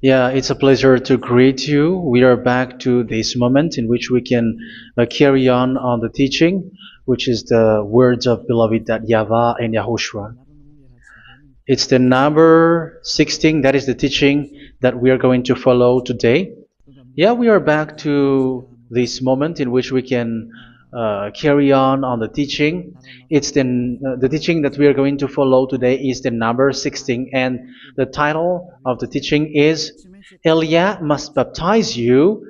Yeah, it's a pleasure to greet you. We are back to this moment in which we can carry on the teaching, which is the words of beloved that YAHVAH and YAHOSHUA. It's the number 16, that is the teaching that we are going to follow today. Yeah, we are back to this moment in which we can carry on the teaching. It's the teaching that we are going to follow today is the number 16, and the title of the teaching is Elia must baptize you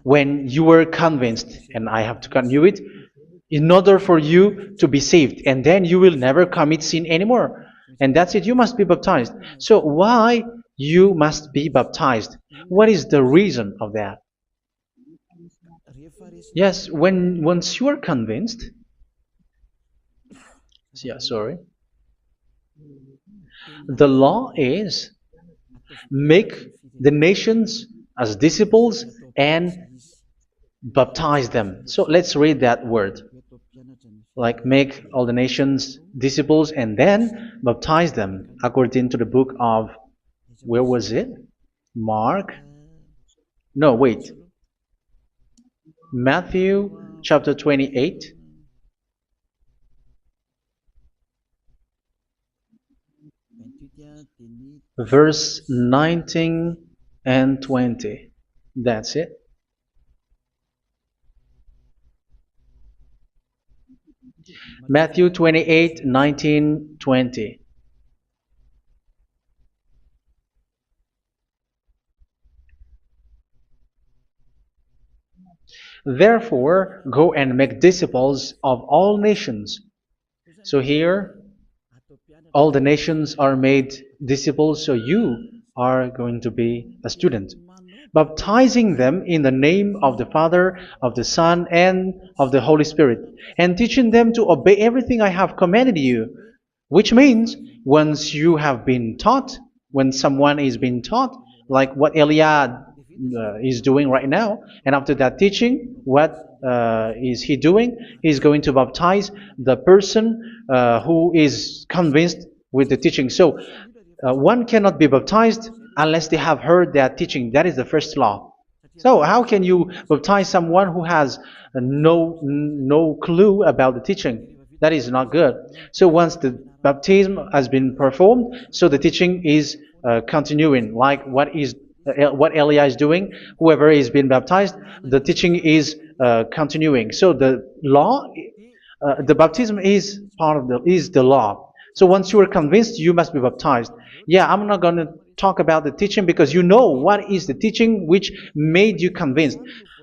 when you were convinced, and I have to continue it, in order for you to be saved, and then you will never commit sin anymore. And that's it, you must be baptized. So why you must be baptized? What is the reason of that? Yes, when once you are convinced, yeah, sorry, the law is make the nations as disciples and baptize them. So let's read that word. Like make all the nations disciples and then baptize them according to the book of, where was it? Mark? No, wait. Matthew chapter 28. Verse 19 and 20. That's it. Matthew 28, 19, 20. Therefore, go and make disciples of all nations. So here, all the nations are made disciples, so you are going to be a student. Baptizing them in the name of the Father, of the Son, and of the Holy Spirit, and teaching them to obey everything I have commanded you. Which means, once you have been taught, when someone is being taught, like what Eliad is doing right now, and after that teaching, what is he doing? He's going to baptize the person who is convinced with the teaching. So one cannot be baptized unless they have heard that teaching. That is the first law. So how can you baptize someone who has no clue about the teaching? That is not good. So once the baptism has been performed, so the teaching is continuing. Like what Elia is doing, whoever is being baptized, the teaching is continuing. So the law, the baptism is part of the law. So once you are convinced, you must be baptized. Yeah, I'm not going to talk about the teaching because you know what is the teaching which made you convinced.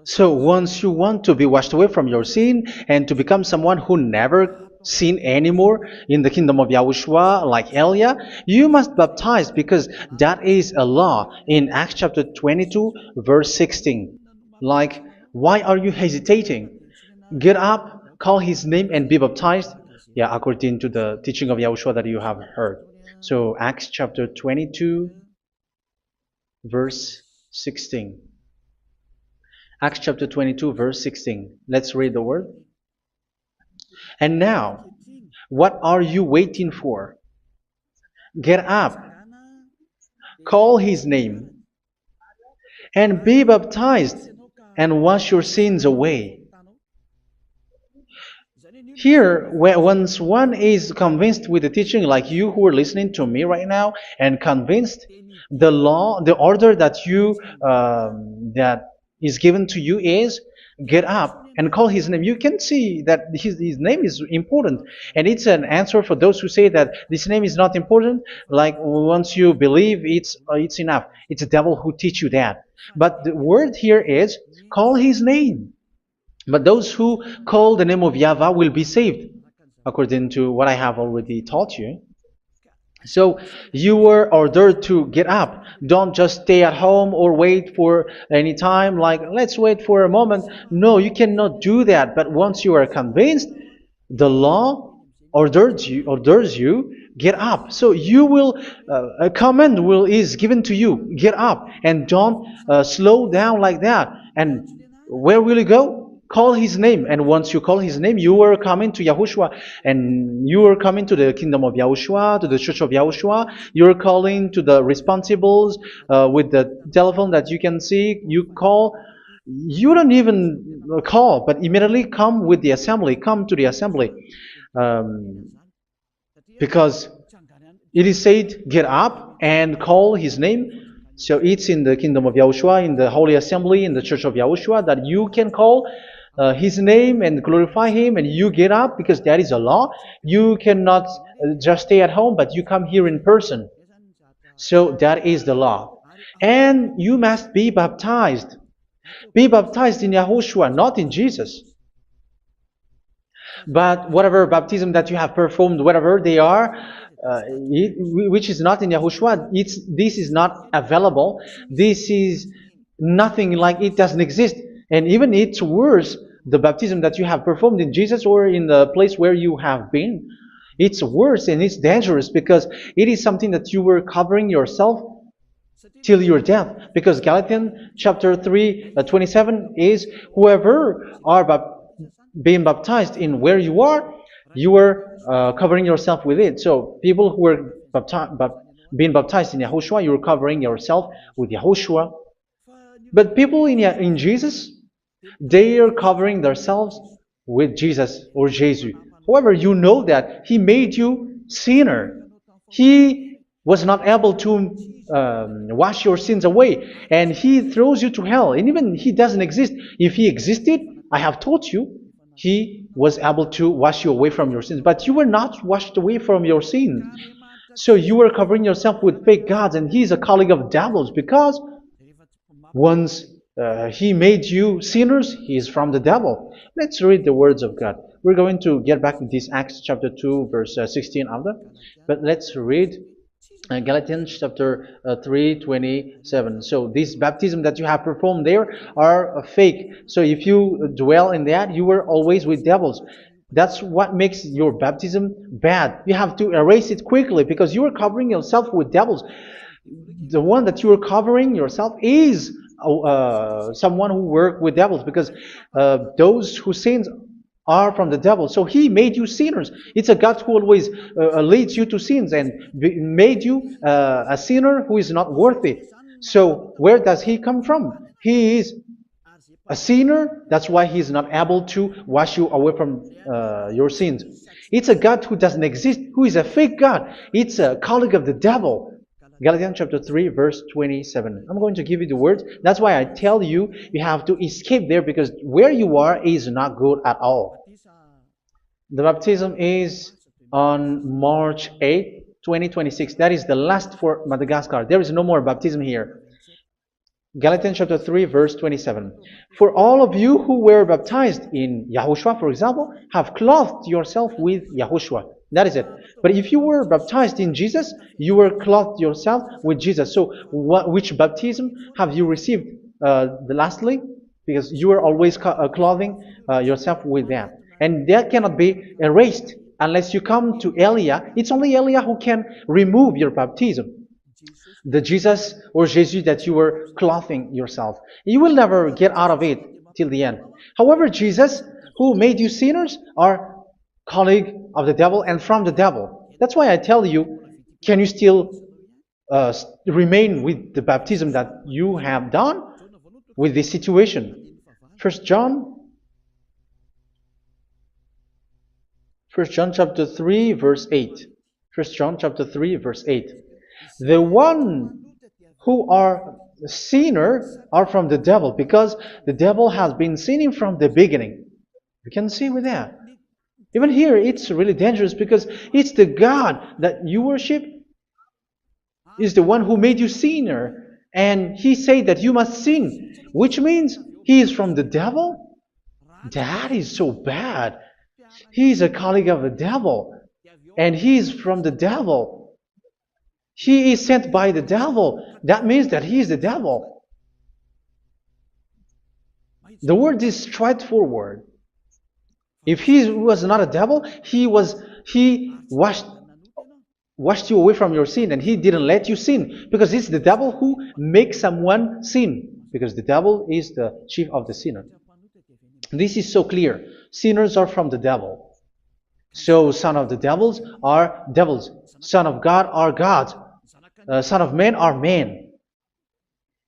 So once you want to be washed away from your sin and to become someone who never sin anymore in the kingdom of YAHOSHUA like Elia, you must baptize because that is a law in Acts chapter 22 verse 16. Like, why are you hesitating? Get up, call his name and be baptized. Yeah, according to the teaching of YAHOSHUA that you have heard. So Acts chapter 22 verse 16. Acts chapter 22 verse 16. Let's read the word. And now, what are you waiting for? Get up, call his name, and be baptized, and wash your sins away. Here, once one is convinced with the teaching, like you who are listening to me right now, and convinced, the law, the order that that is given to you is get up and call his name. You can see that his name is important, and it's an answer for those who say that this name is not important. Like once you believe, it's enough. It's the devil who teach you that. But the word here is call his name. But those who call the name of YAHVAH will be saved, according to what I have already taught you. So you were ordered to get up. Don't just stay at home or wait for any time, like let's wait for a moment. No, you cannot do that. But once you are convinced, the law orders you get up. So you will a command is given to you, get up, and don't slow down like that. And where will you go? call his name. And once you call his name, you are coming to Yahushua. And you are coming to the kingdom of Yahushua, to the church of Yahushua. You're calling to the responsibles with the telephone that you can see. You call. You don't even call, but immediately come with the assembly. Come to the assembly. Um, because it is said, get up and call his name. So it's in the kingdom of Yahushua, in the holy assembly, in the church of Yahushua, that you can call his name and glorify him, and you get up, because that is a law. You cannot just stay at home, but you come here in person. So that is the law. And you must be baptized. Be baptized in Yahushua, not in Jesus. But whatever baptism that you have performed, whatever they are, which is not in Yahushua, this is not available. This is nothing, like it doesn't exist. And even it's worse, the baptism that you have performed in Jesus or in the place where you have been. It's worse and it's dangerous, because it is something that you were covering yourself till your death. Because Galatians chapter 3, 27 is, whoever are being baptized in where you are covering yourself with it. So people who were being baptized in Yahushua, you're covering yourself with Yahushua. But people in Jesus, they are covering themselves with Jesus or Jesus. However, you know that He made you sinner. He was not able to wash your sins away, and He throws you to hell. And even He doesn't exist. If He existed, I have taught you, He was able to wash you away from your sins. But you were not washed away from your sins. So you were covering yourself with fake gods, and He is a colleague of devils, because once He made you sinners, He is from the devil. Let's read the words of God. We're going to get back to this Acts chapter 2, verse 16 after. But let's read Galatians chapter 3, 27. So this baptism that you have performed there are fake. So if you dwell in that, you were always with devils. That's what makes your baptism bad. You have to erase it quickly, because you are covering yourself with devils. The one that you are covering yourself is someone who works with devils, because those who sins are from the devil. So He made you sinners. It's a God who always leads you to sins, and made you a sinner who is not worthy. So where does He come from? He is a sinner. That's why He is not able to wash you away from your sins. It's a God who doesn't exist, who is a fake God. It's a colleague of the devil. Galatians chapter 3, verse 27. I'm going to give you the words. That's why I tell you, you have to escape there, because where you are is not good at all. The baptism is on March 8, 2026. That is the last for Madagascar. There is no more baptism here. Galatians chapter 3, verse 27. For all of you who were baptized in Yahushua, for example, have clothed yourself with Yahushua. That is it. But if you were baptized in Jesus, you were clothed yourself with Jesus. So which baptism have you received lastly? Because you are always clothing yourself with that. And that cannot be erased unless you come to Eliah. It's only Eliah who can remove your baptism. The Jesus or Jesus that you were clothing yourself. You will never get out of it till the end. However, Jesus, who made you sinners, are colleague of the devil and from the devil. That's why I tell you, can you still remain with the baptism that you have done with this situation? First John chapter 3, verse 8. First John chapter 3, verse 8. The one who are sinner are from the devil, because the devil has been sinning from the beginning. You can see with that. Even here, it's really dangerous, because it's the God that you worship is the one who made you sinner, and He said that you must sin, which means He is from the devil. That is so bad. He is a colleague of the devil, and He is from the devil. He is sent by the devil. That means that He is the devil. The word is straightforward. If He was not a devil, He washed you away from your sin, and He didn't let you sin, because it's the devil who makes someone sin, because the devil is the chief of the sinner. This is so clear. Sinners are from the devil. So son of the devils are devils. Son of God are gods. Son of men are men.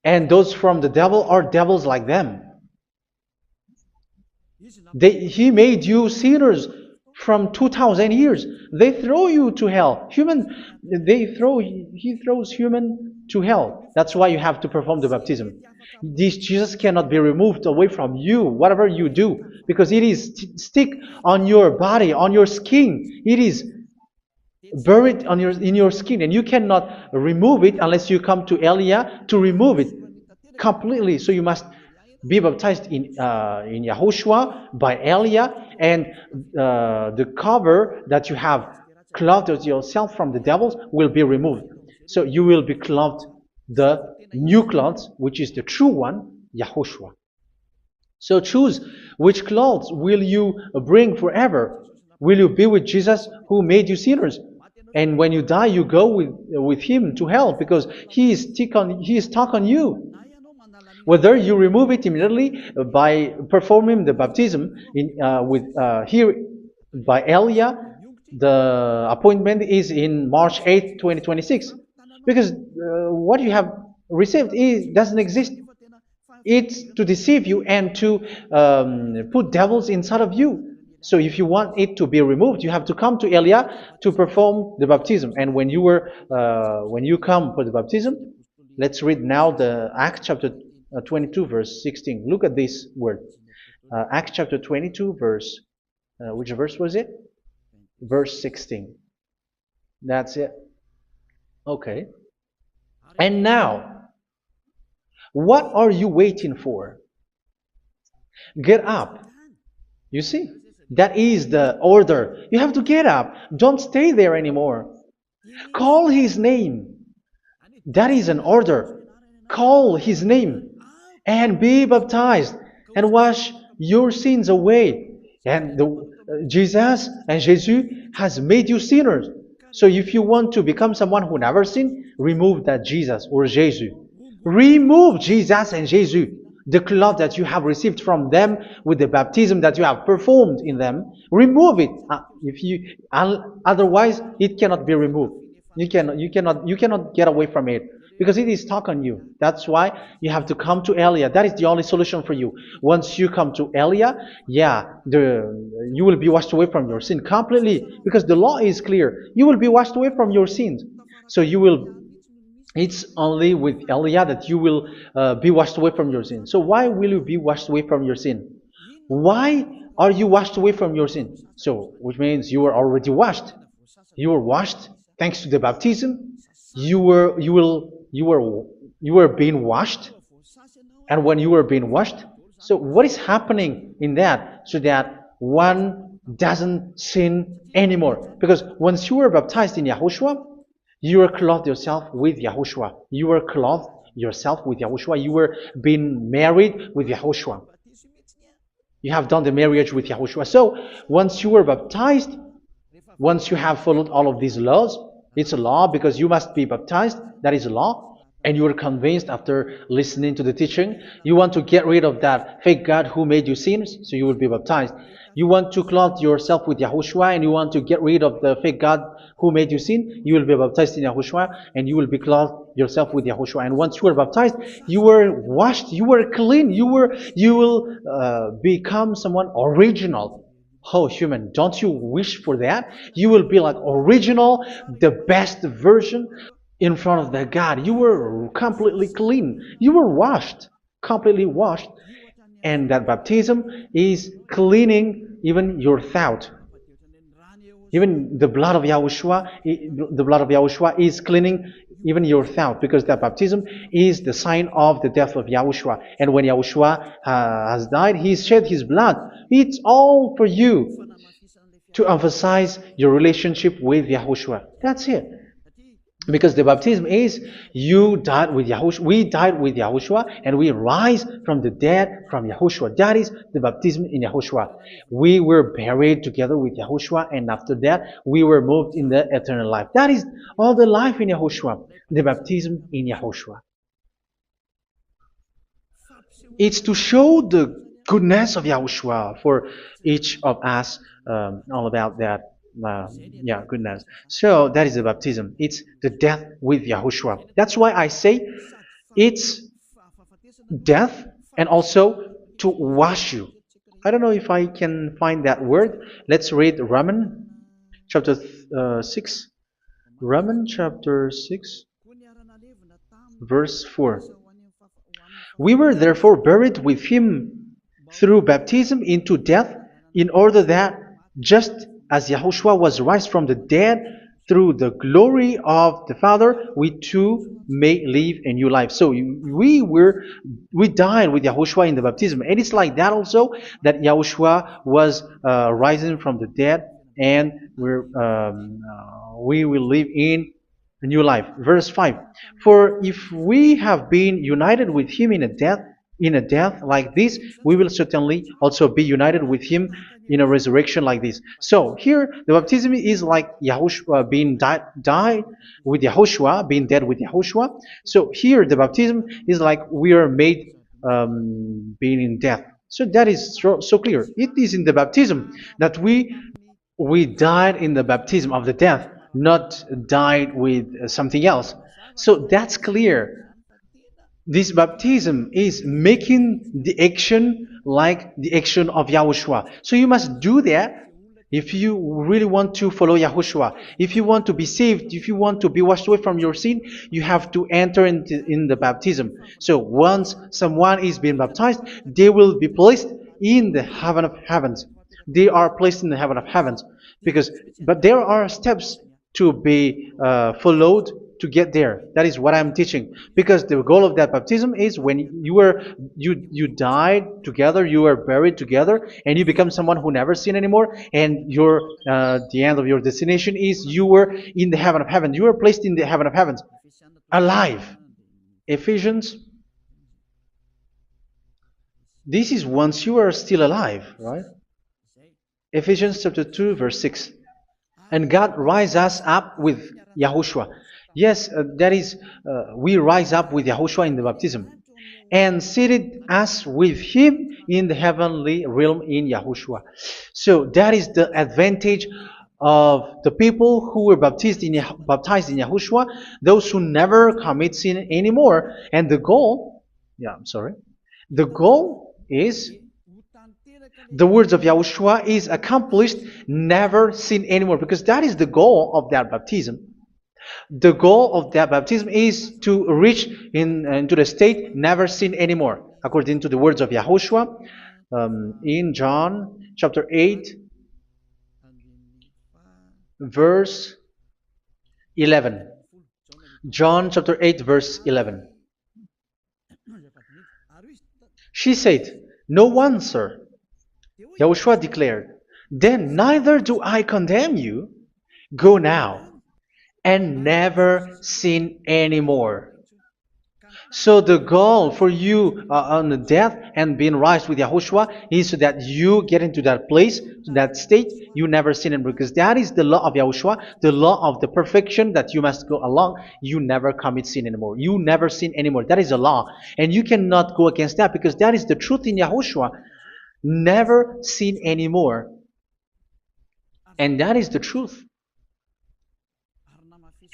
And those from the devil are devils like them. He made you sinners from 2,000 years. They throw you to hell. He throws human to hell. That's why you have to perform the baptism. This Jesus cannot be removed away from you, whatever you do, because it is stick on your body, on your skin. It is buried in your skin, and you cannot remove it unless you come to Elia to remove it completely. So you must be baptized in YAHOSHUA by Elia, and the cover that you have clothed yourself from the devils will be removed. So you will be clothed the new clothes, which is the true one, YAHOSHUA. So choose which clothes will you bring forever. Will you be with Jesus who made you sinners? And when you die, you go with him to hell because he is stuck on you. Whether you remove it immediately by performing the baptism here by Elia, the appointment is in March 8th, 2026. Because what you have received doesn't exist. It's to deceive you and to put devils inside of you. So if you want it to be removed, you have to come to Elia to perform the baptism. And when you come for the baptism, let's read now the Acts chapter 22 verse 16. Look at this word. Acts chapter 22 verse, which verse was it? Verse 16. That's it. Okay. And now, what are you waiting for? Get up. You see? That is the order. You have to get up. Don't stay there anymore. Call his name. That is an order. Call his name and be baptized and wash your sins away. And Jesus has made you sinners. So if you want to become someone who never sinned, remove that Jesus or Jesus. Remove Jesus and Jesus, the cloth that you have received from them with the baptism that you have performed in them. Remove it. Otherwise, it cannot be removed. You cannot get away from it because it is stuck on you. That's why you have to come to Elia. That is the only solution for you. Once you come to Elia, you will be washed away from your sin completely because the law is clear. You will be washed away from your sins. So it's only with Elia that you will be washed away from your sin. So why will you be washed away from your sin? Why are you washed away from your sin? So, which means you were already washed. You were washed thanks to the baptism. You were being washed, and when you were being washed, so what is happening in that? So that one doesn't sin anymore. Because once you were baptized in YAHOSHUA, you were clothed yourself with YAHOSHUA. You were clothed yourself with YAHOSHUA. You were being married with YAHOSHUA. You have done the marriage with YAHOSHUA. So once you were baptized, once you have followed all of these laws, it's a law because you must be baptized. That is a law. And you are convinced after listening to the teaching, you want to get rid of that fake God who made you sinners, so you will be baptized. You want to clothe yourself with YAHOSHUA and you want to get rid of the fake God who made you sin, you will be baptized in YAHOSHUA and you will be clothed yourself with YAHOSHUA. And once you are baptized, you were washed, you were clean, you will become someone original. Oh, human, don't you wish for that? You will be like original, the best version in front of the God. You were completely clean. You were washed, completely washed. And that baptism is cleaning even your thought. Even the blood of YAHOSHUA is cleaning even your thought, because that baptism is the sign of the death of YAHOSHUA. And when YAHOSHUA has died, he shed his blood. It's all for you to emphasize your relationship with YAHOSHUA. That's it. Because the baptism is you died with YAHOSHUA, we died with YAHOSHUA, and we rise from the dead from YAHOSHUA. That is the baptism in YAHOSHUA. We were buried together with YAHOSHUA, and after that we were moved in the eternal life. That is all the life in YAHOSHUA, the baptism in YAHOSHUA. It's to show the goodness of Yahushua for each of us, all about that. Uh, yeah, goodness. So that is the baptism. It's the death with Yahushua. That's why I say it's death and also to wash you. I don't know if I can find that word. Let's read Romans chapter 6. Romans chapter 6, verse 4. We were therefore buried with him through baptism into death, in order that, just as Yahushua was raised from the dead through the glory of the Father, we too may live a new life. So we died with Yahushua in the baptism, and it's like that also that Yahushua was rising from the dead, and we will live in a new life. Verse 5. For if we have been united with him in a death like this, we will certainly also be united with him in a resurrection like this. So here the baptism is like Yahushua being died with Yahushua, being dead with Yahushua. So here the baptism is like we are made being in death. So that is so clear. It is in the baptism that we died in the baptism of the death, not died with something else. So that's clear. This baptism is making the action like the action of Yahushua. So you must do that if you really want to follow Yahushua. If you want to be saved, if you want to be washed away from your sin, you have to enter in the baptism. So once someone is being baptized, they will be placed in the heaven of heavens. They are placed in the heaven of heavens, but there are steps to be followed to get there. That is what I'm teaching. Because the goal of that baptism is when you died together, you were buried together, and you become someone who never sin anymore. And the end of your destination is you were in the heaven of heaven. You were placed in the heaven of heavens, alive. Ephesians. This is once you are still alive, right? Ephesians chapter 2, verse 6. And God rise us up with Yahushua. Yes, that is, we rise up with Yahushua in the baptism. And seated us with him in the heavenly realm in Yahushua. So that is the advantage of the people who were baptized in Yahushua, those who never commit sin anymore. And the goal, the goal is the words of Yahushua is accomplished, never sin anymore, because that is the goal of that baptism. The goal of that baptism is to reach into the state never sin anymore, according to the words of Yahushua in John chapter 8, verse 11. John chapter 8, verse 11. She said, "No one, sir." Yahushua declared, "Then neither do I condemn you. Go now and never sin anymore." So the goal for you on the death and being raised with Yahushua is so that you get into that place, to that state, you never sin anymore. Because that is the law of Yahushua, the law of the perfection that you must go along. You never commit sin anymore. You never sin anymore. That is a law. And you cannot go against that because that is the truth in Yahushua. Never sin anymore. And that is the truth.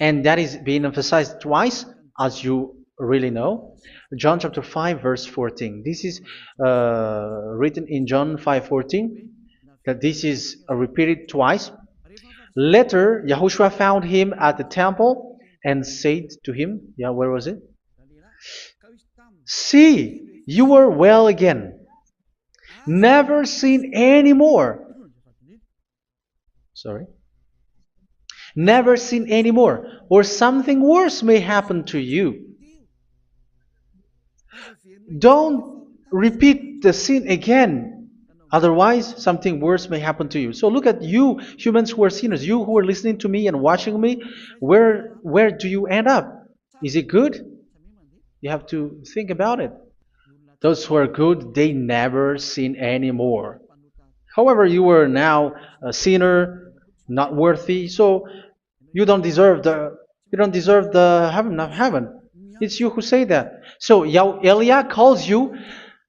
And that is being emphasized twice, as you really know. John chapter 5, verse 14. This is written in John 5:14, that this is repeated twice. Later, Yahushua found him at the temple and said to him, where was it? "See, you are well again. Never sin anymore." Never sin anymore, or something worse may happen to you. Don't repeat the sin again. Otherwise, something worse may happen to you. So look at you, humans who are sinners, you who are listening to me and watching me. Where do you end up? Is it good? You have to think about it. Those who are good, they never sin anymore. However, you are now a sinner, not worthy, so you don't deserve the heaven of heaven. It's you who say that. So Eliah calls you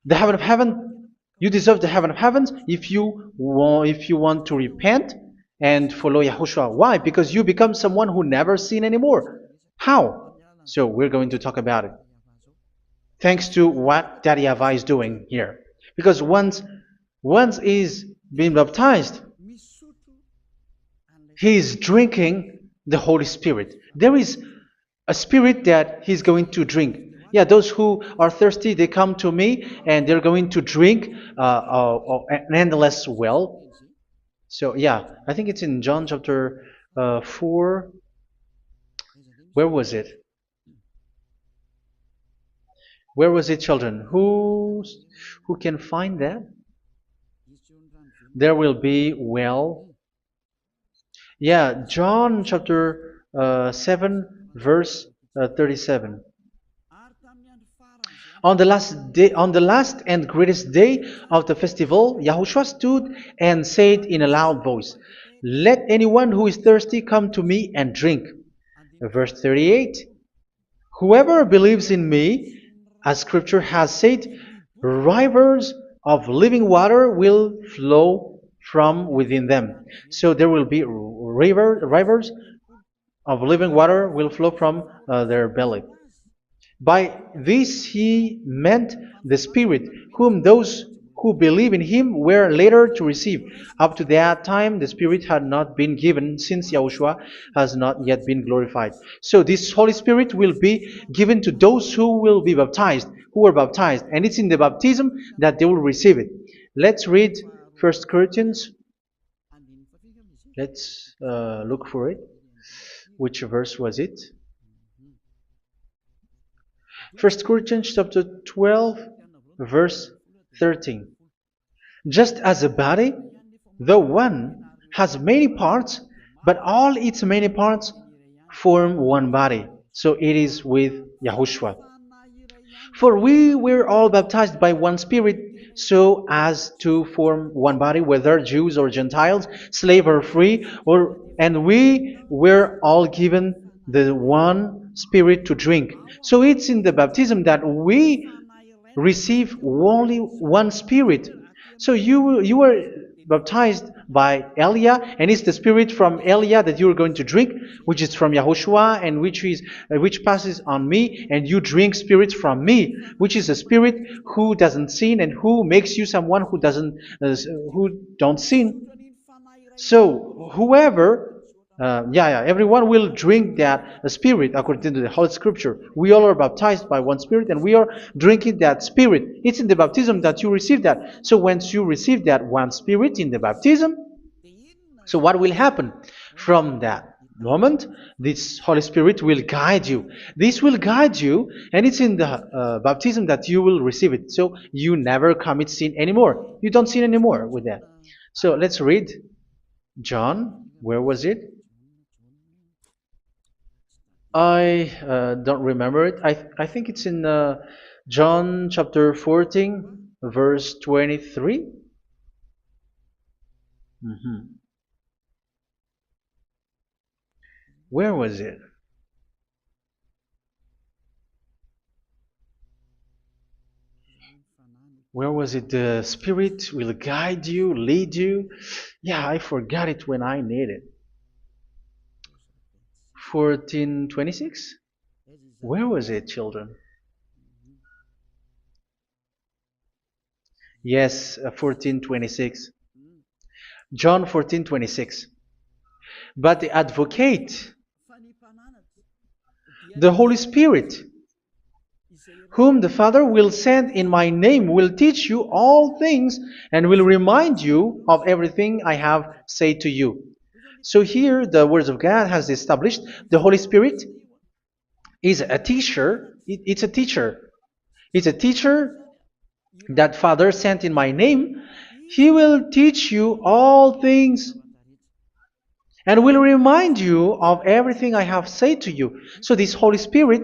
the heaven of heaven. You deserve the heaven of heavens if you want to repent and follow Yahushua. Why? Because you become someone who never sin anymore. How? So we're going to talk about it. Thanks to what Daddy YAHVAH is doing here. Because once is being baptized, he is drinking the Holy Spirit. There is a spirit that he's going to drink. Yeah, those who are thirsty, they come to me and they're going to drink an endless well. So yeah, I think it's in John chapter 4. Where was it? Where was it, children? Who can find that? There will be well. Yeah, John chapter 7, verse 37. On the last and greatest day of the festival, Yahushua stood and said in a loud voice, "Let anyone who is thirsty come to me and drink." Verse 38, "Whoever believes in me, as Scripture has said, rivers of living water will flow from within them." So there will be rivers of living water will flow from their belly. By this he meant the Spirit, whom those who believe in him were later to receive. Up to that time, the Spirit had not been given, since Yahushua has not yet been glorified. So this Holy Spirit will be given to those who will be baptized, who are baptized, and it's in the baptism that they will receive it. Let's read 1 Corinthians. Let's look for it. Which verse was it? 1 Corinthians chapter 12, verse 13. Just as a body, though one, has many parts, but all its many parts form one body. So it is with Yahushua. For we were all baptized by one Spirit, so as to form one body, whether Jews or Gentiles, slave or free, and we were all given the one Spirit to drink. So it's in the baptism that we receive only one Spirit. So you were baptized by Elia, and it's the Spirit from Elia that you are going to drink, which is from Yahushua, and which passes on me, and you drink Spirit from me, which is a Spirit who doesn't sin and who makes you someone who don't sin. So whoever everyone will drink that Spirit according to the Holy Scripture. We all are baptized by one Spirit, and we are drinking that Spirit. It's in the baptism that you receive that. So once you receive that one Spirit in the baptism, so what will happen? From that moment, this Holy Spirit will guide you. This will guide you, and it's in the baptism that you will receive it. So you never commit sin anymore. You don't sin anymore with that. So let's read John. Where was it? I don't remember it. I think it's in John chapter 14, verse 23. Where was it? Where was it? The Spirit will guide you, lead you. Yeah, I forgot it when I need it. 14:26? Where was it, children? Yes, 14:26. John 14:26. But the Advocate, the Holy Spirit, whom the Father will send in my name, will teach you all things and will remind you of everything I have said to you. So here the words of God has established the Holy Spirit is a teacher. It's a teacher. It's a teacher that Father sent in my name. He will teach you all things and will remind you of everything I have said to you. So this Holy Spirit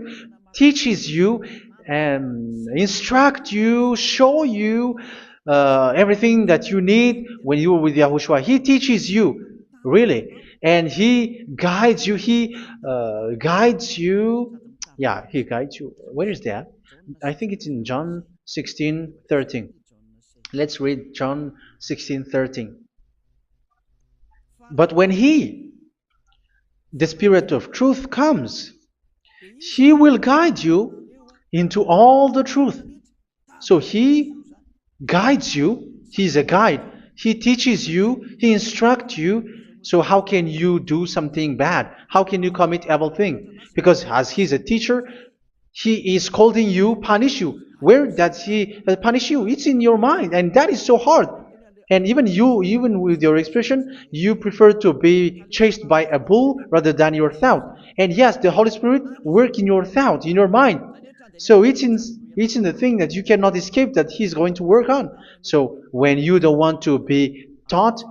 teaches you and instruct you, show you everything that you need when you are with Yahushua. He teaches you, really. And He guides you. He guides you. Yeah, He guides you. Where is that? I think it's in John 16:13. Let's read John 16:13. But when He, the Spirit of truth, comes, He will guide you into all the truth. So He guides you. He's a guide. He teaches you. He instructs you. So how can you do something bad? How can you commit evil thing? Because as He's a teacher, He is scolding you, punish you. Where does He punish you? It's in your mind, and that is so hard. And even you, even with your expression, you prefer to be chased by a bull rather than your thought. And yes, the Holy Spirit work in your thought, in your mind. So it's in the thing that you cannot escape that He's going to work on. So when you don't want to be taught,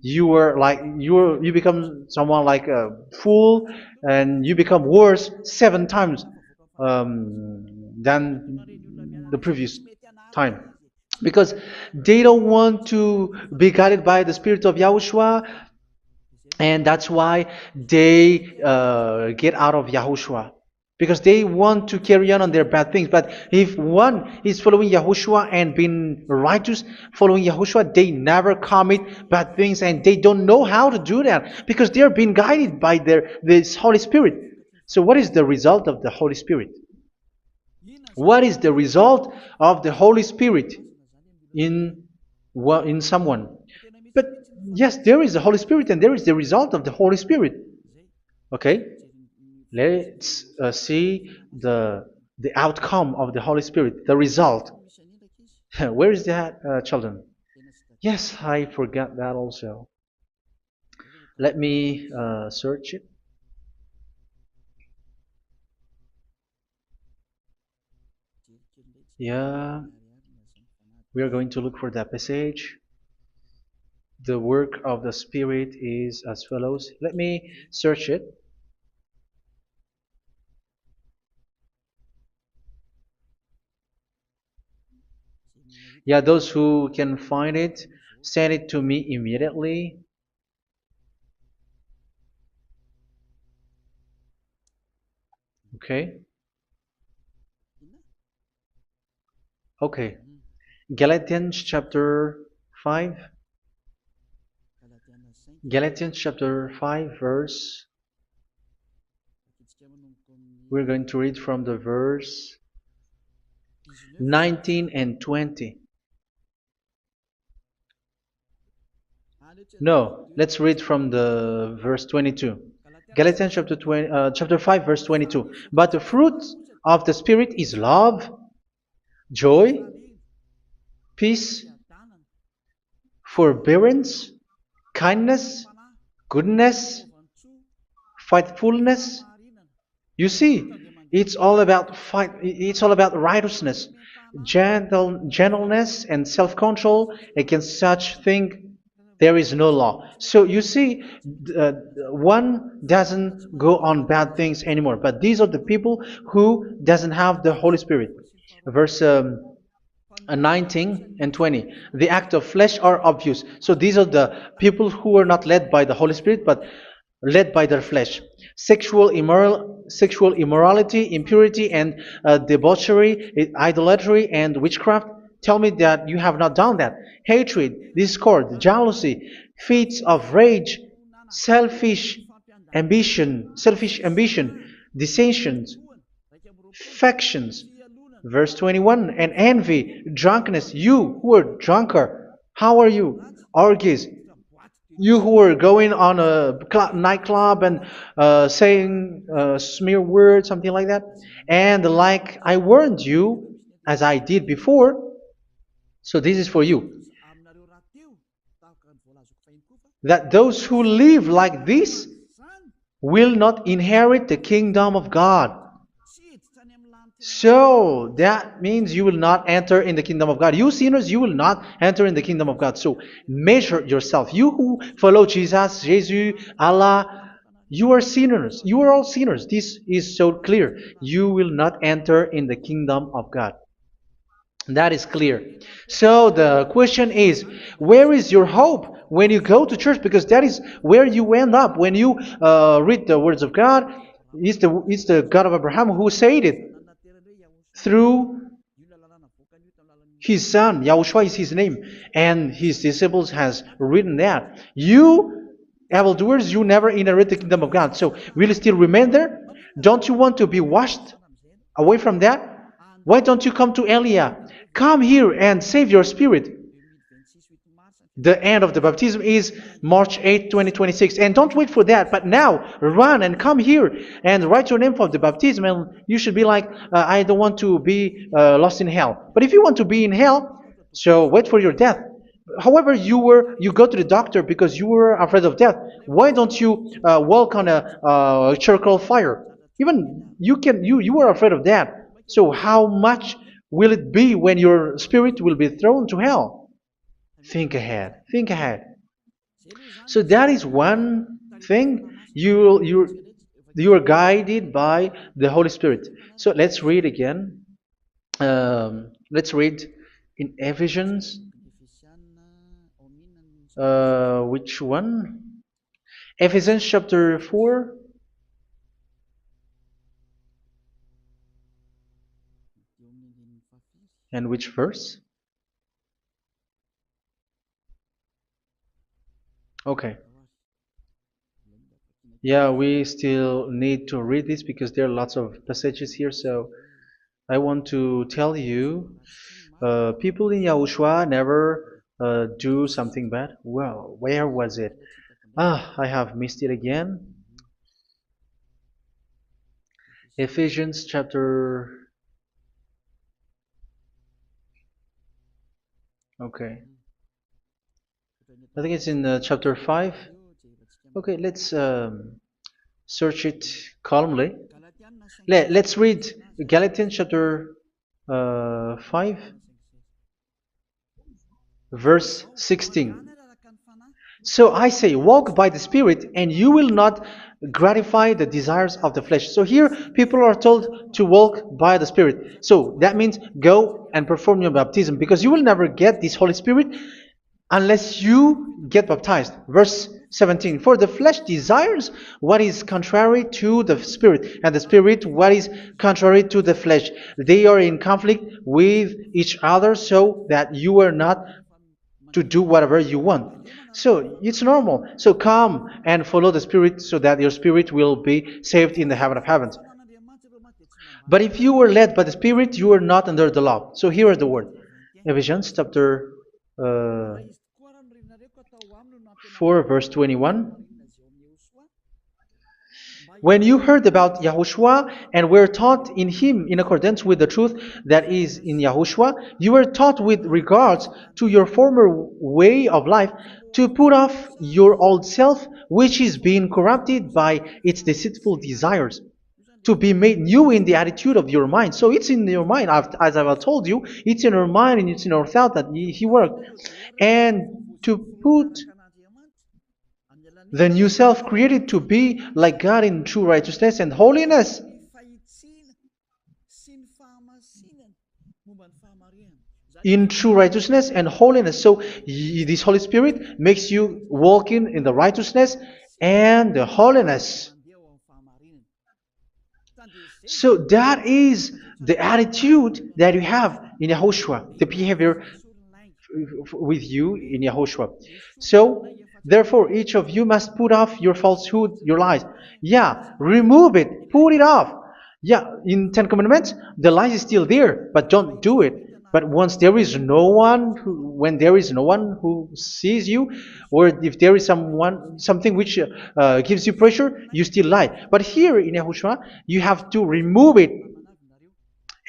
you become someone like a fool, and you become worse 7 times than the previous time, because they don't want to be guided by the Spirit of Yahushua, and that's why they get out of Yahushua, because they want to carry on their bad things. But if one is following Yahushua and being righteous, following Yahushua, they never commit bad things, and they don't know how to do that because they are being guided by this Holy Spirit. So what is the result of the Holy Spirit? What is the result of the Holy Spirit in in someone? But yes, there is the Holy Spirit, and there is the result of the Holy Spirit. Okay, let's see the outcome of the Holy Spirit, the result. Where is that, children? Yes, I forgot that also. Let me search it. Yeah, we are going to look for that passage. The work of the Spirit is as follows. Let me search it. Yeah, those who can find it, send it to me immediately. Okay. Okay. Galatians chapter 5. Galatians chapter 5 verse. We're going to read from the verse 19 and 20. No, let's read from the verse 22. Galatians chapter 5 verse 22. But the fruit of the Spirit is love, joy, peace, forbearance, kindness, goodness, faithfulness. You see, it's all about fight. It's all about righteousness, gentleness, and self-control. Against such thing, there is no law. So you see, uh, one doesn't go on bad things anymore. But these are the people who doesn't have the Holy Spirit. Verse 19 and 20. The act of flesh are obvious. So these are the people who are not led by the Holy Spirit, but led by their flesh. Sexual immorality, impurity, and debauchery, idolatry, and witchcraft. Tell me that you have not done that. Hatred, discord, jealousy, fits of rage, selfish ambition, dissensions, factions. Verse 21, and envy, drunkenness. You who are drunkard, how are you? Orgies. You who are going on a nightclub and saying smear words, something like that. And like I warned you, as I did before, so this is for you, that those who live like this will not inherit the kingdom of God. So that means you will not enter in the kingdom of God. You sinners, you will not enter in the kingdom of God. So measure yourself. You who follow Jesus, Allah, you are sinners. You are all sinners. This is so clear. You will not enter in the kingdom of God. That is clear. So the question is, where is your hope when you go to church? Because that is where you end up when you read the words of God. It's the God of Abraham who said it through His son, Yahushua is his name, and his disciples has written that. You evildoers, you never inherit the kingdom of God. So will you still remain there? Don't you want to be washed away from that? Why don't you come to Elia? Come here and save your spirit. The end of the baptism is March 8th, 2026. And don't wait for that, but now run and come here and write your name for the baptism. And you should be like, I don't want to be lost in hell. But if you want to be in hell, so wait for your death. However, you go to the doctor because you were afraid of death. Why don't you walk on a charcoal fire? Even you were afraid of that. So how much will it be when your spirit will be thrown to hell? Think ahead. Think ahead. So that is one thing. You are guided by the Holy Spirit. So let's read again. Let's read in Ephesians. Which one? Ephesians chapter 4. And which verse? Okay. Yeah, we still need to read this because there are lots of passages here. So I want to tell you, people in Yahushua never do something bad. Well, where was it? I have missed it again. Ephesians chapter. Okay. I think it's in chapter 5. Okay, let's search it calmly. Let's read Galatians chapter 5, verse 16. So I say, walk by the Spirit, and you will not gratify the desires of the flesh. So here, people are told to walk by the Spirit. So that means go and perform your baptism, because you will never get this Holy Spirit unless you get baptized. Verse 17. For the flesh desires what is contrary to the Spirit, and the Spirit what is contrary to the flesh. They are in conflict with each other, so that you are not to do whatever you want. So it's normal. So come and follow the Spirit so that your spirit will be saved in the heaven of heavens. But if you were led by the Spirit, you are not under the law. So here is the word. Ephesians chapter 4 verse 21. When you heard about Yahushua and were taught in him in accordance with the truth that is in Yahushua, you were taught with regards to your former way of life to put off your old self, which is being corrupted by its deceitful desires, to be made new in the attitude of your mind. So it's in your mind, as I've told you, it's in our mind and it's in our thought that he worked. And to put the new self created to be like God in true righteousness and holiness. In true righteousness and holiness. So this Holy Spirit makes you walk in the righteousness and the holiness. So that is the attitude that you have in Yahushua, the behavior with you in Yahushua. So therefore, each of you must put off your falsehood, your lies. Yeah, remove it, put it off. Yeah, in Ten Commandments, the lies is still there, but don't do it. But once there is no one, when there is no one who sees you, or if there is something which gives you pressure, you still lie. But here in Yahushua, you have to remove it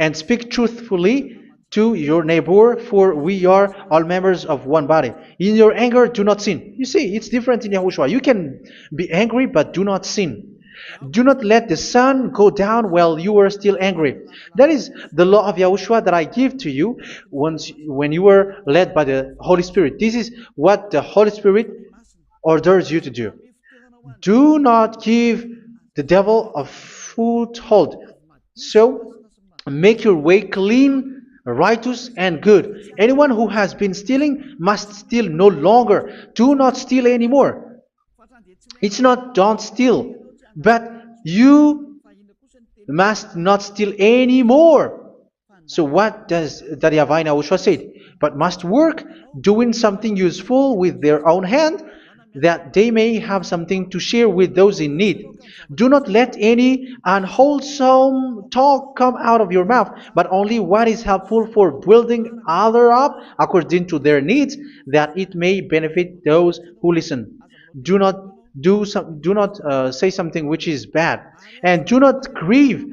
and speak truthfully to your neighbor, for we are all members of one body. In your anger, do not sin. You see, it's different in Yahushua. You can be angry, but do not sin. Do not let the sun go down while you are still angry. That is the law of Yahushua that I give to you when you were led by the Holy Spirit. This is what the Holy Spirit orders you to do. Do not give the devil a foothold. So, make your way clean, righteous, and good. Anyone who has been stealing must steal no longer. Do not steal anymore. It's not don't steal, but you must not steal anymore. So what does the YAHVAH in YAHOSHUA say? But must work doing something useful with their own hand, that they may have something to share with those in need. Do not let any unwholesome talk come out of your mouth, but only what is helpful for building other up according to their needs, that it may benefit those who listen. Do not do not say something which is bad, and do not grieve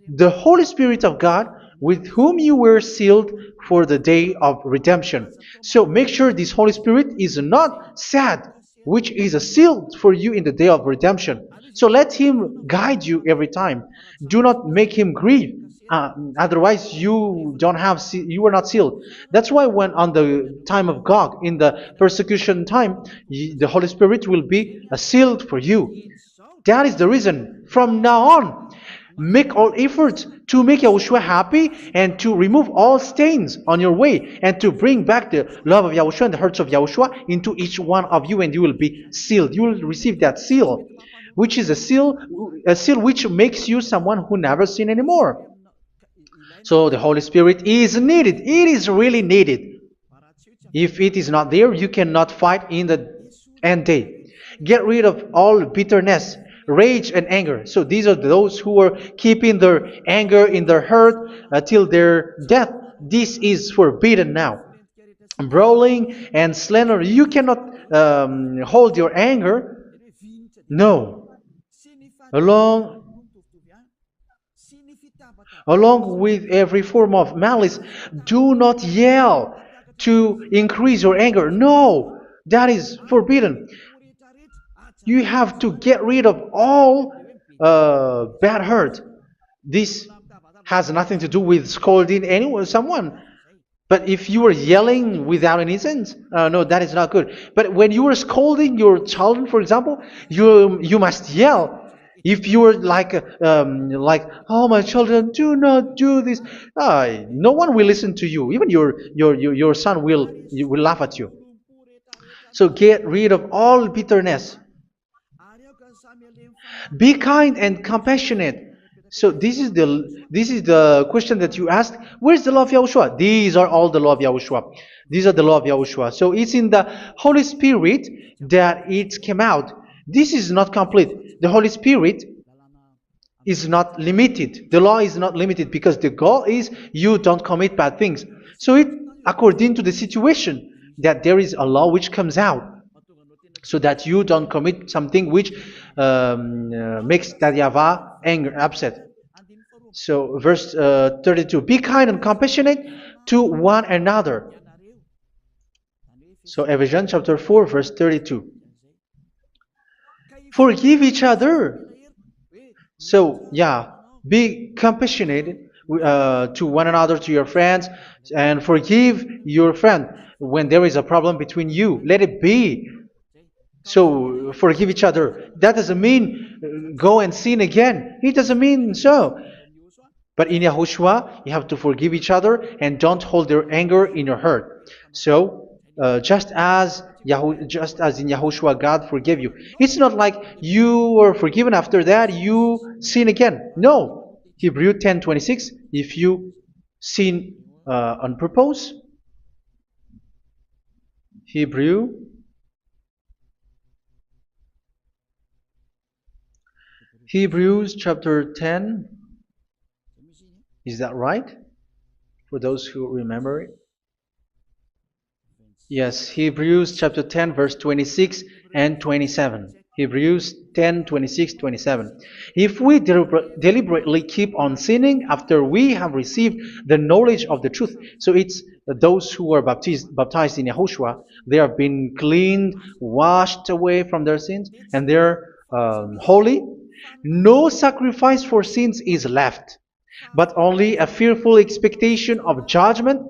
the Holy Spirit of God, with whom you were sealed for the day of redemption. So make sure this Holy Spirit is not sad, which is a seal for you in the day of redemption. So let Him guide you every time. Do not make Him grieve. Otherwise, you are not sealed. That's why when on the time of God, in the persecution time, the Holy Spirit will be a sealed for you. That is the reason. From now on, make all efforts to make Yahushua happy and to remove all stains on your way and to bring back the love of Yahushua and the hearts of Yahushua into each one of you, and you will be sealed. You will receive that seal, which is a seal which makes you someone who never sin anymore. So the Holy Spirit is needed. It is really needed. If it is not there, you cannot fight in the end day. Get rid of all bitterness, rage, and anger. So these are those who are keeping their anger in their heart till their death. This is forbidden now. Brawling and slander. You cannot hold your anger. No. Along Along with every form of malice, do not yell to increase your anger. No, that is forbidden. You have to get rid of all bad hurt. This has nothing to do with scolding anyone, someone. But if you are yelling without any sense, no, that is not good. But when you are scolding your children, for example, you must yell. If you are like, oh my children, do not do this, no one will listen to you. Even your son will laugh at you. So get rid of all bitterness. Be kind and compassionate. So this is the question that you asked. Where's the law of Yahushua? These are all the law of Yahushua. These are the law of Yahushua. So it's in the Holy Spirit that it came out. This is not complete. The Holy Spirit is not limited. The law is not limited because the goal is you don't commit bad things. So it according to the situation that there is a law which comes out, so that you don't commit something which makes that YAHVAH angry, upset. So verse 32, be kind and compassionate to one another. So Ephesians chapter 4 verse 32. Forgive each other. So yeah, be compassionate to one another, to your friends, and forgive your friend when there is a problem between you. Let it be. So forgive each other. That doesn't mean go and sin again. It doesn't mean so. But in Yahushua, you have to forgive each other and don't hold their anger in your heart. So just as in Yahushua, God forgave you. It's not like you were forgiven after that you sin again. No. Hebrew 10:26. If you sin on purpose, Hebrews chapter 10. Is that right? For those who remember it? Yes, Hebrews chapter 10 verse 26 and 27. Hebrews 10, 26, 27. If we deliberately keep on sinning after we have received the knowledge of the truth, so it's those who are baptized in Yahushua, they have been cleaned, washed away from their sins, and they're holy. No sacrifice for sins is left, but only a fearful expectation of judgment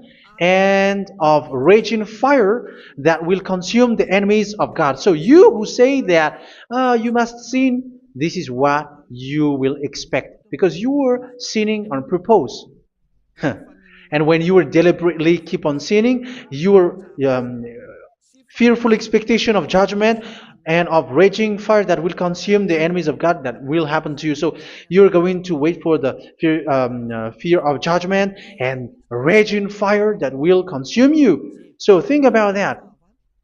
and of raging fire that will consume the enemies of God. So you who say that you must sin, this is what you will expect, because you were sinning on purpose. And when you were deliberately keep on sinning, you were fearful expectation of judgment and of raging fire that will consume the enemies of God that will happen to you. So you're going to wait for the fear of judgment and raging fire that will consume you. So think about that,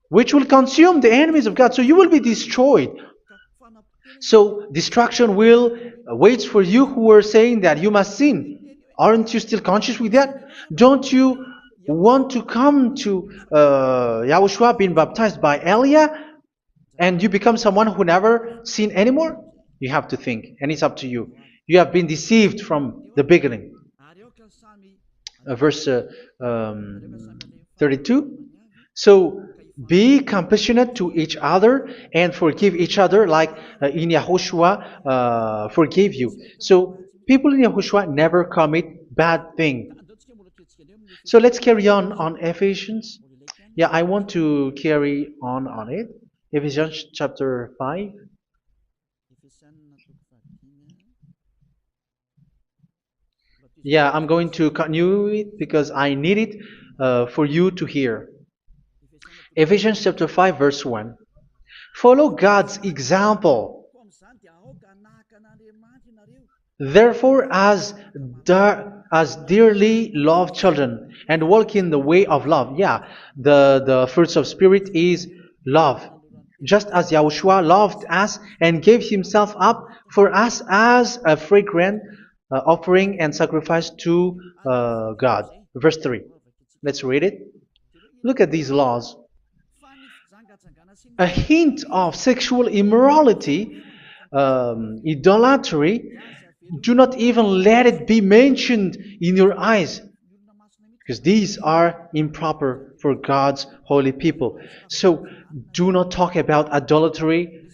which will consume the enemies of God. So you will be destroyed. So destruction will wait for you who are saying that you must sin. Aren't you still conscious with that? Don't you want to come to Yahushua being baptized by Elia and you become someone who never sin anymore? You have to think, and it's up to you. You have been deceived from the beginning. Verse 32. So be compassionate to each other and forgive each other like in Yahushua forgave you. So people in Yahushua never commit bad thing. So let's carry on Ephesians. Yeah, I want to carry on it. Ephesians chapter 5. Yeah, I'm going to continue it because I need it for you to hear. Ephesians chapter 5 verse 1. Follow God's example. Therefore, as dearly loved children, and walk in the way of love. Yeah, the fruits of spirit is love. Just as Yahushua loved us and gave himself up for us as a fragrant offering and sacrifice to God. Verse 3. Let's read it. Look at these laws. A hint of sexual immorality, idolatry, do not even let it be mentioned in your eyes, because these are improper for God's holy people. So do not talk about idolatry.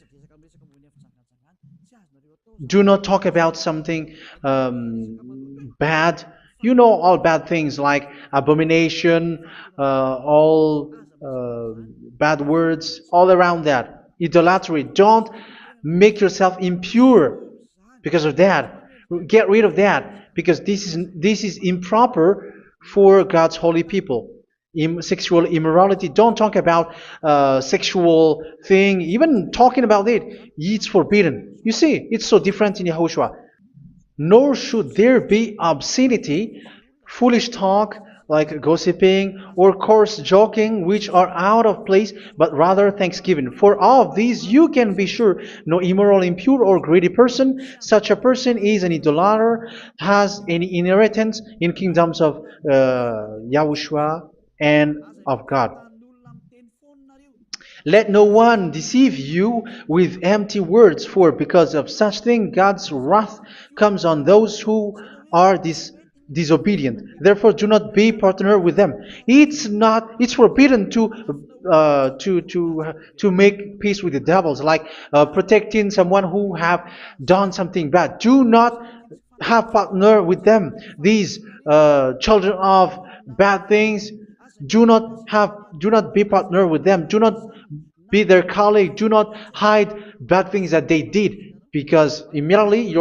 Do not talk about something bad. You know all bad things like abomination, all bad words, all around that. Idolatry. Don't make yourself impure because of that. Get rid of that because this is improper for God's holy people. Sexual immorality. Don't talk about sexual thing. Even talking about it, it's forbidden. You see, it's so different in Yahushua. Nor should there be obscenity, foolish talk like gossiping or coarse joking, which are out of place, but rather thanksgiving. For of these you can be sure: no immoral, impure, or greedy person, such a person is an idolater, has any inheritance in kingdoms of Yahushua and of God. Let no one deceive you with empty words, for because of such thing God's wrath comes on those who are disobedient. Therefore, do not be partner with them. It's forbidden to make peace with the devils, like protecting someone who have done something bad. Do not have partner with them. These children of bad things, do not be partner with them. Do not be their colleague. Do not hide bad things that they did, because immediately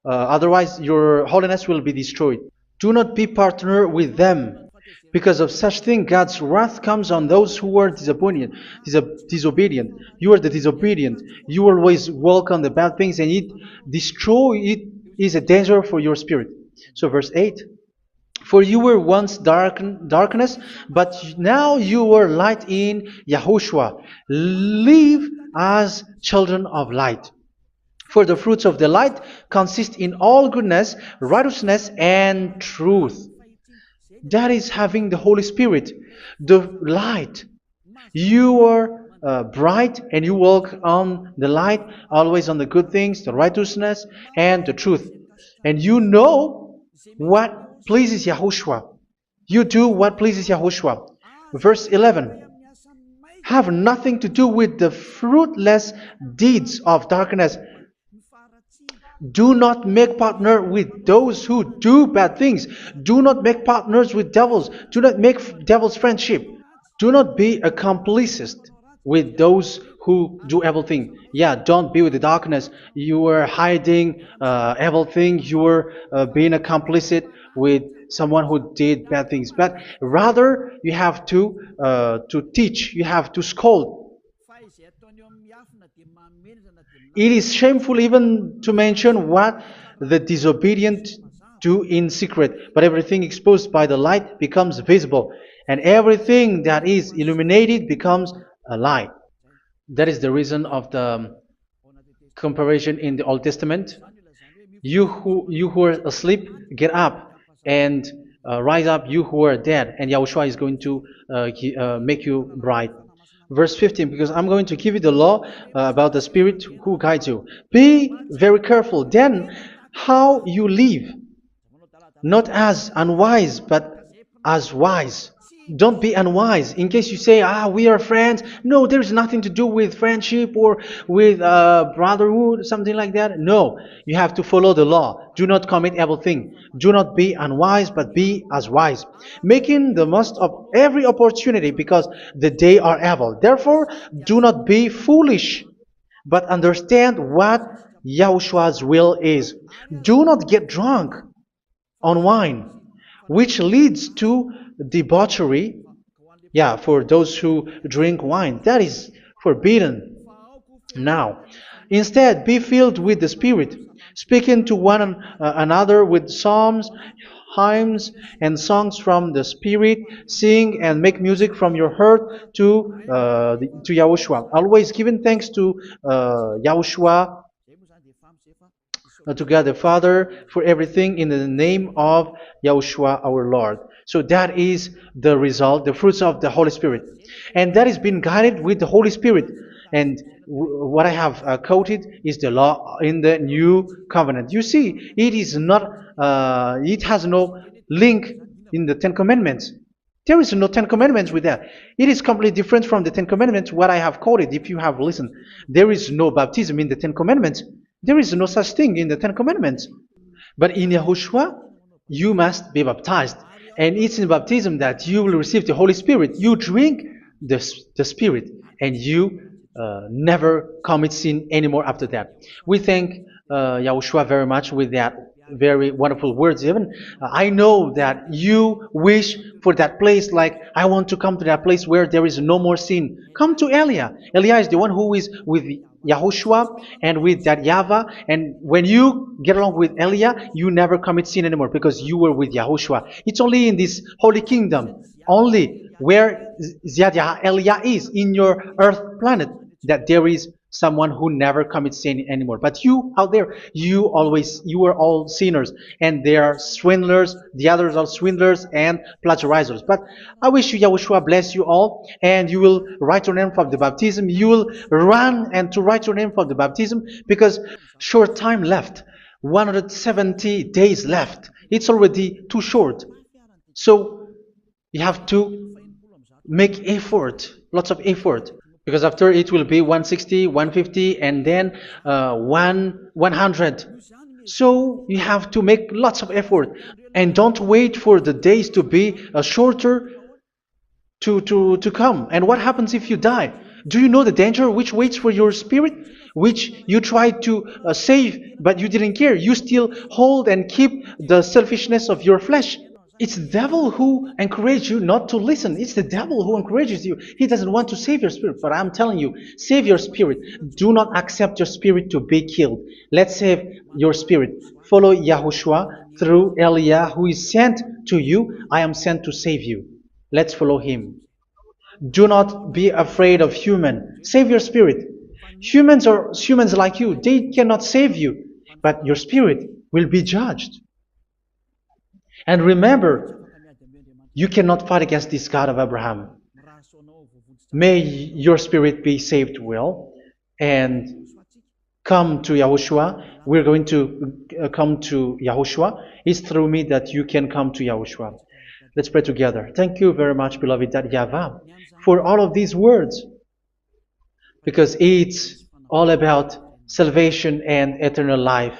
otherwise your holiness will be destroyed. Do not be partner with them. Because of such thing, God's wrath comes on those who are disobedient. You are the disobedient. You always walk on the bad things, and it is a danger for your spirit. So verse 8. For you were once darkness, but now you are light in Yahushua. Live as children of light. For the fruits of the light consist in all goodness, righteousness, and truth. That is having the Holy Spirit, the light. You are bright and you walk on the light, always on the good things, the righteousness, and the truth. And you know what pleases Yahushua. You do what pleases Yahushua. Verse 11. Have nothing to do with the fruitless deeds of darkness. Do not make partner with those who do bad things. Do not make partners with devils. Do not make devils friendship. Do not be accomplices with those who do evil thing. Yeah, don't be with the darkness. You are hiding evil thing. You are being a complicit with someone who did bad things. But rather, you have to teach. You have to scold. It is shameful even to mention what the disobedient do in secret, but everything exposed by the light becomes visible, and everything that is illuminated becomes a light. That is the reason of the comparison in the Old Testament. You who are asleep, get up and rise up, you who are dead, and Yahushua is going to make you bright. Verse 15, because I'm going to give you the law about the Spirit who guides you. Be very careful then how you live, not as unwise, but as wise. Don't be unwise. In case you say, we are friends. No, there's nothing to do with friendship or with brotherhood, something like that. No, you have to follow the law. Do not commit evil thing. Do not be unwise, but be as wise, making the most of every opportunity because the day are evil. Therefore, do not be foolish, but understand what Yahushua's will is. Do not get drunk on wine, which leads to debauchery. Yeah, for those who drink wine, that is forbidden now. Instead, be filled with the Spirit, speaking to one another with psalms, hymns, and songs from the Spirit. Sing and make music from your heart to Yahushua. Always giving thanks to Yahushua, to God the Father, for everything in the name of Yahushua our Lord. So that is the result, the fruits of the Holy Spirit. And that is being guided with the Holy Spirit. And what I have quoted is the law in the new covenant. You see, it is not, it has no link in the Ten Commandments. There is no Ten Commandments with that. It is completely different from the Ten Commandments, what I have quoted, if you have listened. There is no baptism in the Ten Commandments. There is no such thing in the Ten Commandments. But in Yahushua, you must be baptized. And it's in baptism that you will receive the Holy Spirit. You drink the Spirit, and you never commit sin anymore after that. We thank Yahushua very much with that very wonderful words. Even I know that you wish for that place, like I want to come to that place where there is no more sin. Come to Elia. Elia is the one who is with Yahushua and with that YAHVAH. And when you get along with Elia, you never commit sin anymore because you were with Yahushua. It's only in this holy kingdom, only where Ziad Elia is, in your earth planet, that there is someone who never commits sin anymore. But you out there, you are all sinners, and they are swindlers. The others are swindlers and plagiarizers. But I wish you, Yahushua, bless you all, and you will write your name for the baptism. You will run and to write your name for the baptism, because short time left, 170 days left. It's already too short. So you have to make effort, lots of effort, because after it will be 160, 150, and then 100. So you have to make lots of effort, and don't wait for the days to be shorter to come. And what happens if you die? Do you know the danger which waits for your spirit, which you tried to save, but you didn't care? You still hold and keep the selfishness of your flesh. It's the devil who encourages you not to listen. It's the devil who encourages you. He doesn't want to save your spirit. But I'm telling you, save your spirit. Do not accept your spirit to be killed. Let's save your spirit. Follow Yahushua through Elia, who is sent to you. I am sent to save you. Let's follow him. Do not be afraid of human. Save your spirit. Humans are humans like you. They cannot save you. But your spirit will be judged. And remember, you cannot fight against this God of Abraham. May your spirit be saved well and come to Yahushua. We're going to come to Yahushua. It's through me that you can come to Yahushua. Let's pray together. Thank you very much, beloved YAHVAH, for all of these words, because it's all about salvation and eternal life.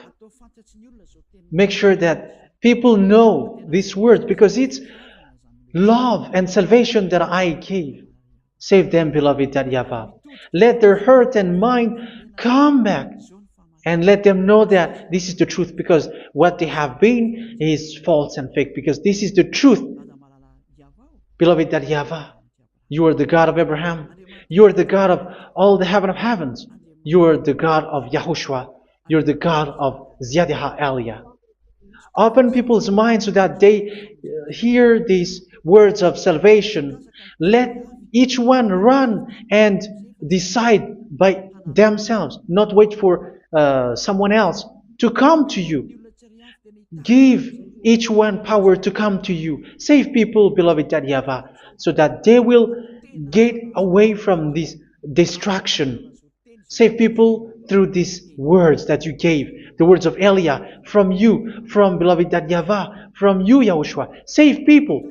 Make sure that people know these words, because it's love and salvation that I gave. Save them, beloved YAHVAH. Let their heart and mind come back and let them know that this is the truth, because what they have been is false and fake, because this is the truth. Beloved, that YAHVAH, you are the God of Abraham. You are the God of all the heaven of heavens. You are the God of YAHOSHUA. You are the God of Ziyadiha Aliyah. Open people's minds so that they hear these words of salvation. Let each one run and decide by themselves, not wait for someone else to come to you. Give each one power to come to you. Save people, beloved YAHVAH, so that they will get away from this destruction. Save people through these words that you gave, the words of Elia, from you, from beloved YAHVAH, from you, Yahushua. Save people.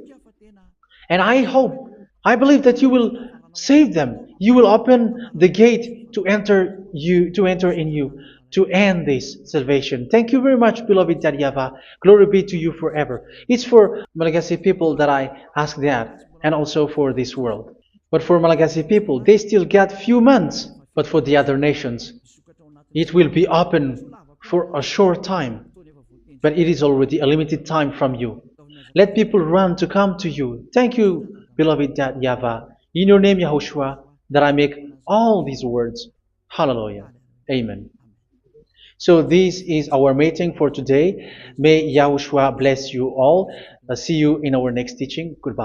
And I believe that you will save them. You will open the gate to enter in you, to end this salvation. Thank you very much, beloved YAHVAH. Glory be to you forever. It's for Malagasy people that I ask that, and also for this world. But for Malagasy people, they still got few months. But for the other nations, it will be open for a short time. But it is already a limited time from you. Let people run to come to you. Thank you, beloved YAHVAH. In your name, Yahushua, that I make all these words. Hallelujah. Amen. So this is our meeting for today. May Yahushua bless you all. See you in our next teaching. Goodbye.